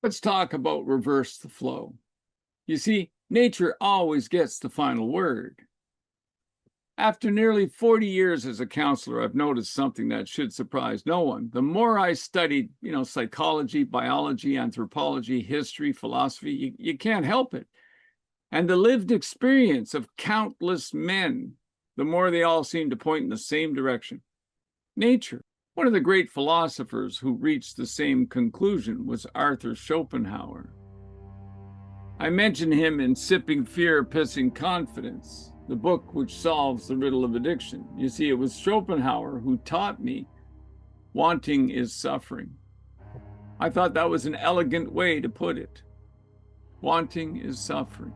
Let's talk about reverse the flow. You see, nature always gets the final word. After nearly 40 years as a counselor, I've noticed something that should surprise no one. The more I studied, psychology, biology, anthropology, history, philosophy, you can't help it. And the lived experience of countless men, the more they all seem to point in the same direction. Nature. One of the great philosophers who reached the same conclusion was Arthur Schopenhauer. I mention him in Sipping Fear, Pissing Confidence, the book which solves the riddle of addiction. You see, it was Schopenhauer who taught me wanting is suffering. I thought that was an elegant way to put it. Wanting is suffering.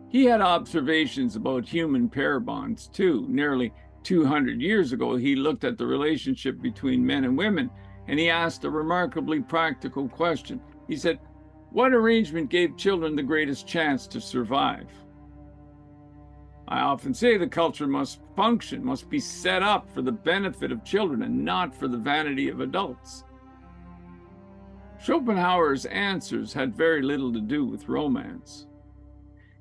He had observations about human pair bonds too. Nearly 200 years ago, he looked at the relationship between men and women, and he asked a remarkably practical question. He said, what arrangement gave children the greatest chance to survive? I often say the culture must function, must be set up for the benefit of children and not for the vanity of adults. Schopenhauer's answers had very little to do with romance.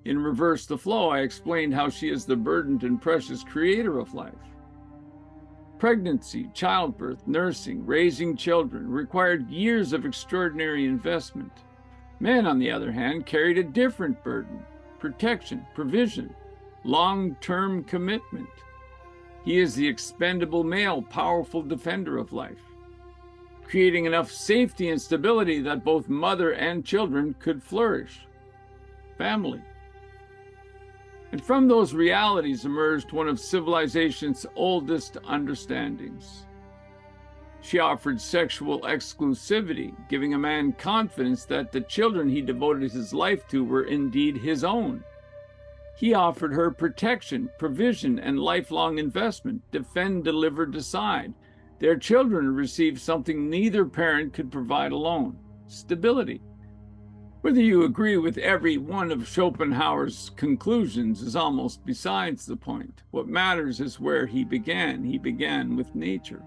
In Reverse the Flow, I explained how she is the burdened and precious creator of life. Pregnancy, childbirth, nursing, raising children required years of extraordinary investment. Men, on the other hand, carried a different burden: protection, provision, long-term commitment. He is the expendable male, powerful defender of life, creating enough safety and stability that both mother and children could flourish. Family. And from those realities emerged one of civilization's oldest understandings. She offered sexual exclusivity, giving a man confidence that the children he devoted his life to were indeed his own. He offered her protection, provision, and lifelong investment. Defend, deliver, decide. Their children received something neither parent could provide alone: stability. Whether you agree with every one of Schopenhauer's conclusions is almost besides the point. What matters is where he began. He began with nature.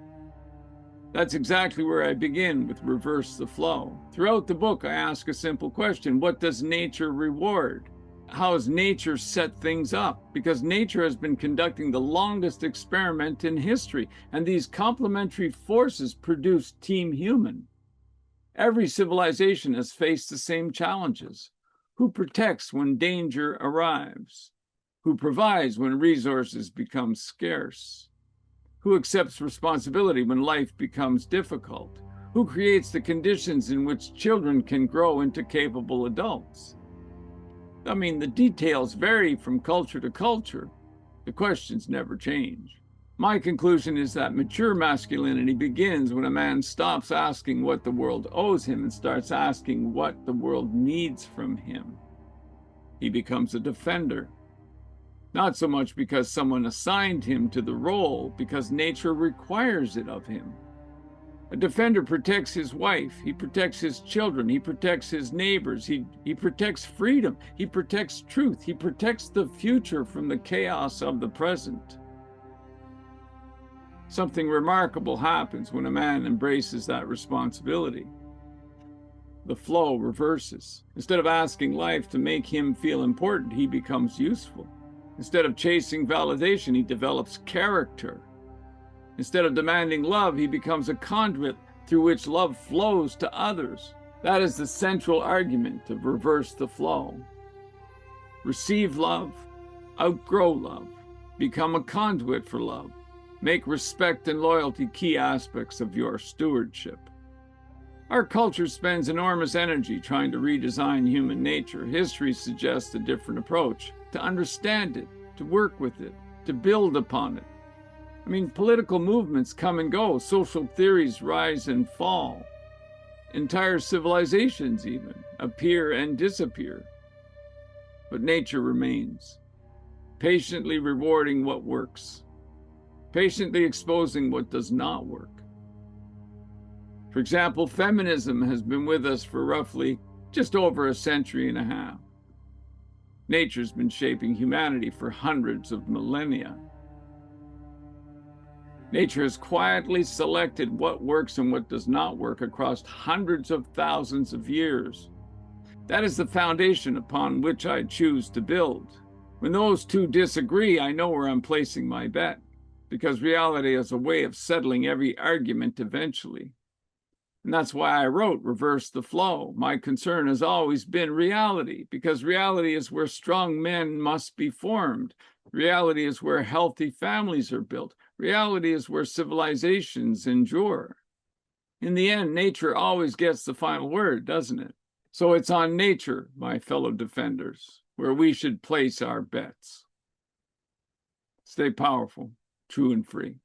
That's exactly where I begin with Reverse the Flow. Throughout the book, I ask a simple question: what does nature reward? How has nature set things up? Because nature has been conducting the longest experiment in history, and these complementary forces produce Team Human. Every civilization has faced the same challenges. Who protects when danger arrives? Who provides when resources become scarce? Who accepts responsibility when life becomes difficult? Who creates the conditions in which children can grow into capable adults? I mean, the details vary from culture to culture. The questions never change. My conclusion is that mature masculinity begins when a man stops asking what the world owes him and starts asking what the world needs from him. He becomes a defender, not so much because someone assigned him to the role, because nature requires it of him. A defender protects his wife, he protects his children, he protects his neighbors, he protects freedom, he protects truth, he protects the future from the chaos of the present. Something remarkable happens when a man embraces that responsibility. The flow reverses. Instead of asking life to make him feel important, he becomes useful. Instead of chasing validation, he develops character. Instead of demanding love, he becomes a conduit through which love flows to others. That is the central argument of Reverse the Flow. Receive love, outgrow love, become a conduit for love. Make respect and loyalty key aspects of your stewardship. Our culture spends enormous energy trying to redesign human nature. History suggests a different approach: to understand it, to work with it, to build upon it. I mean, political movements come and go, social theories rise and fall. Entire civilizations even appear and disappear. But nature remains, patiently rewarding what works, patiently exposing what does not work. For example, feminism has been with us for roughly just over a century and a half. Nature's been shaping humanity for hundreds of millennia. Nature has quietly selected what works and what does not work across hundreds of thousands of years. That is the foundation upon which I choose to build. When those two disagree, I know where I'm placing my bet, because reality is a way of settling every argument eventually. And that's why I wrote Reverse the Flow. My concern has always been reality, because reality is where strong men must be formed. Reality is where healthy families are built. Reality is where civilizations endure. In the end, nature always gets the final word, doesn't it? So it's on nature, my fellow defenders, where we should place our bets. Stay powerful, true and free.